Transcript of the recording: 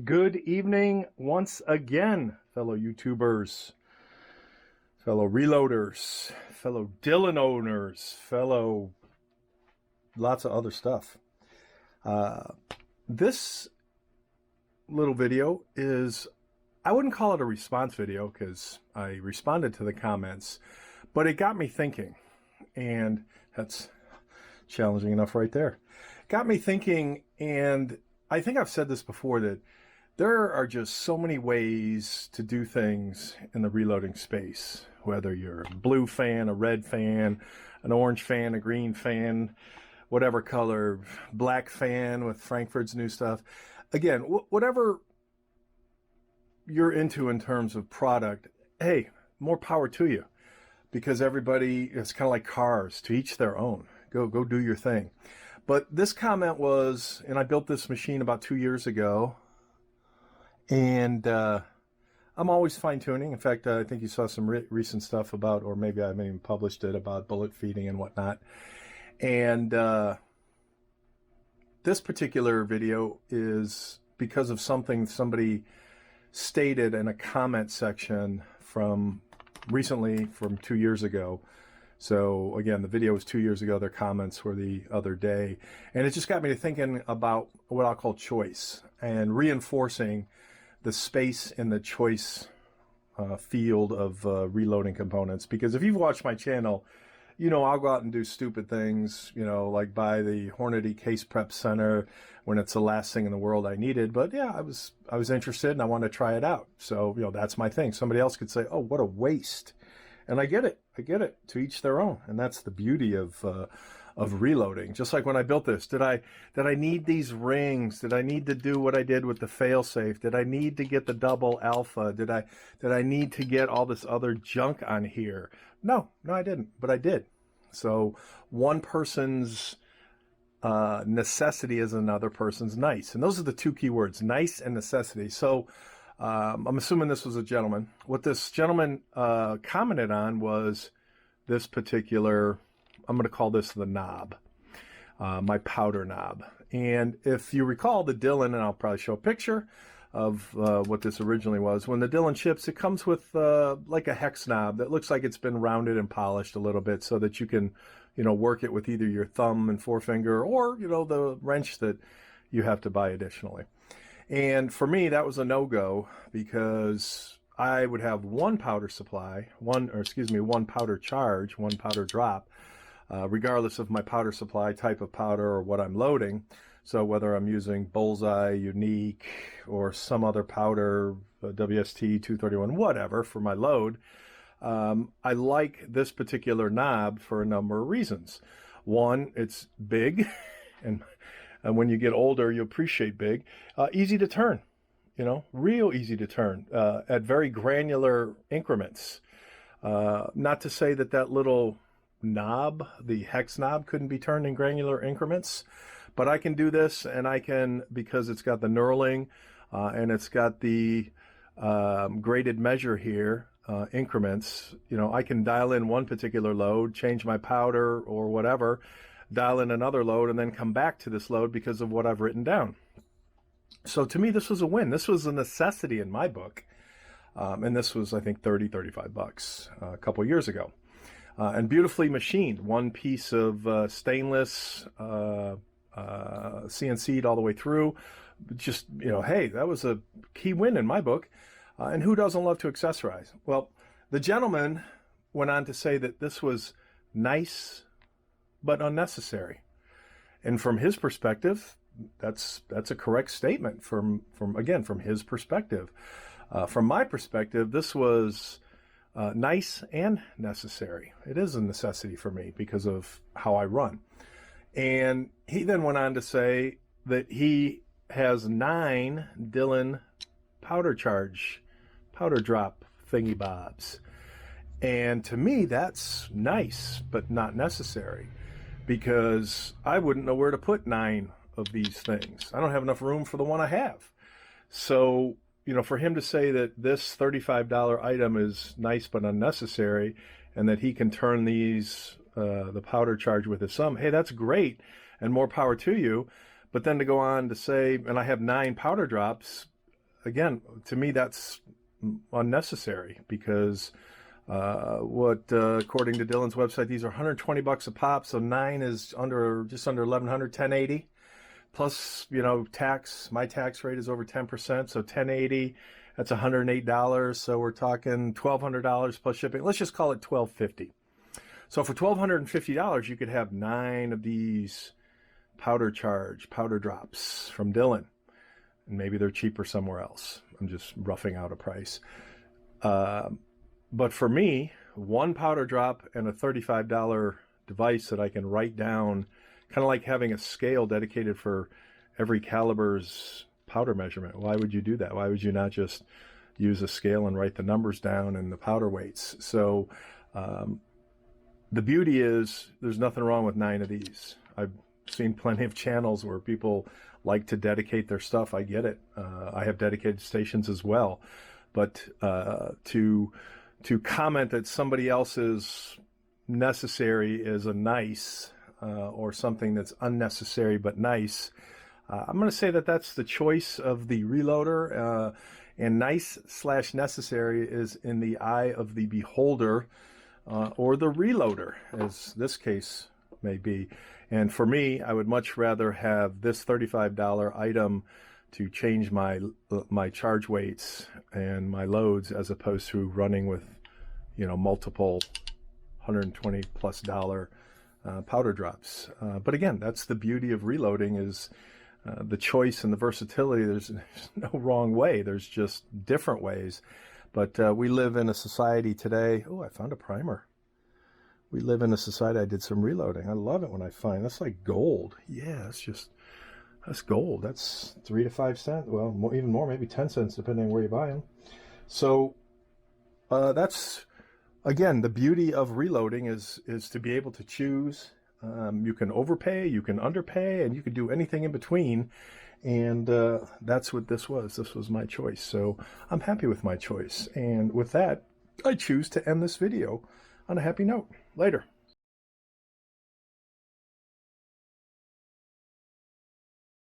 Good evening once again, fellow YouTubers, fellow reloaders, fellow Dylan owners, fellow lots of other stuff. This little video is, I wouldn't call it a response video because I responded to the comments, but it got me thinking, and that's challenging enough right there. Got me thinking, and I think I've said this before, that there are just so many ways to do things in the reloading space, whether you're a blue fan, a red fan, an orange fan, a green fan, whatever color, black fan with Frankfurt's new stuff. Again, whatever you're into in terms of product, hey, more power to you, because everybody, it's kind of like cars, to each their own. Go do your thing. But this comment was, and I built this machine about 2 years ago, and I'm always fine-tuning. In fact, I think you saw some recent stuff about, or maybe I haven't even published it, about bullet feeding and whatnot. And this particular video is because of something somebody stated in a comment section from recently, from 2 years ago. So again, the video was 2 years ago, their comments were the other day. And it just got me to thinking about what I'll call choice, and reinforcing the space in the choice field of reloading components. Because if you've watched my channel, you know I'll go out and do stupid things, you know, like buy the Hornady Case Prep Center when it's the last thing in the world I needed. But yeah, I was interested and I wanted to try it out. So, you know, that's my thing. Somebody else could say, oh, what a waste. And I get it. To each their own. And that's the beauty of reloading. Just like when I built this, did I need these rings? Did I need to do what I did with the failsafe? Did I need to get the double alpha? Did I need to get all this other junk on here? No, I didn't, but I did. So one person's necessity is another person's nice. And those are the two key words, nice and necessity. So I'm assuming this was a gentleman. What this gentleman commented on was this particular, I'm going to call this the knob, my powder knob. And if you recall the Dylan, and I'll probably show a picture of what this originally was, when the Dylan ships, it comes with like a hex knob that looks like it's been rounded and polished a little bit so that you can, you know, work it with either your thumb and forefinger or, you know, the wrench that you have to buy additionally. And for me, that was a no-go, because I would have one powder supply, one powder charge, one powder drop, regardless of my powder supply type of powder or what I'm loading. So whether I'm using Bullseye, Unique, or some other powder, WST 231, whatever, for my load, I like this particular knob for a number of reasons. One, it's big, and when you get older, you appreciate big. Easy to turn, you know, real easy to turn at very granular increments. Not to say that little knob, the hex knob, couldn't be turned in granular increments, but I can do this, and I can, because it's got the knurling and it's got the graded measure here, increments, you know, I can dial in one particular load, change my powder or whatever, dial in another load, and then come back to this load because of what I've written down. So to me, this was a win. This was a necessity in my book. And this was, I think, 30, 35 bucks a couple years ago. And beautifully machined. One piece of stainless, CNC'd all the way through. Just, you know, hey, that was a key win in my book. And who doesn't love to accessorize? Well, the gentleman went on to say that this was nice but unnecessary. And from his perspective, that's a correct statement from his perspective. From my perspective, this was nice and necessary. It is a necessity for me because of how I run. And he then went on to say that he has 9 Dylan powder drop thingy bobs. And to me, that's nice, but not necessary, because I wouldn't know where to put 9 of these things. I don't have enough room for the one I have. So, you know, for him to say that this $35 item is nice but unnecessary, and that he can turn these, the powder charge with his thumb, hey, that's great, and more power to you. But then to go on to say, and I have 9 powder drops, again, to me, that's unnecessary because according to Dylan's website, these are $120 a pop. So 9 is just under 1,100, 1080 plus, tax. My tax rate is over 10%. So 1080, that's $108. So we're talking $1,200 plus shipping. Let's just call it $1,250. So for $1,250, you could have 9 of these powder drops from Dylan. And maybe they're cheaper somewhere else. I'm just roughing out a price. But for me, 1 powder drop and a $35 device that I can write down, kind of like having a scale dedicated for every caliber's powder measurement. Why would you do that? Why would you not just use a scale and write the numbers down and the powder weights? So the beauty is there's nothing wrong with 9 of these. I've seen plenty of channels where people like to dedicate their stuff. I get it. I have dedicated stations as well. But to comment that somebody else's necessary is a nice or something that's unnecessary but nice, I'm going to say that that's the choice of the reloader. And nice/necessary is in the eye of the beholder or the reloader, as this case may be. And for me, I would much rather have this $35 item to change my charge weights and my loads as opposed to running with, multiple $120+ powder drops. But again, that's the beauty of reloading is the choice and the versatility. There's no wrong way. There's just different ways. But we live in a society today. Oh, I found a primer. We live in a society. I did some reloading. I love it when I find that's like gold. Yeah, that's gold. That's 3 to 5 cents. Well, even more, maybe 10 cents, depending on where you buy them. So that's, again, the beauty of reloading is to be able to choose. You can overpay, you can underpay, and you can do anything in between. And that's what this was. This was my choice. So I'm happy with my choice. And with that, I choose to end this video on a happy note. Later.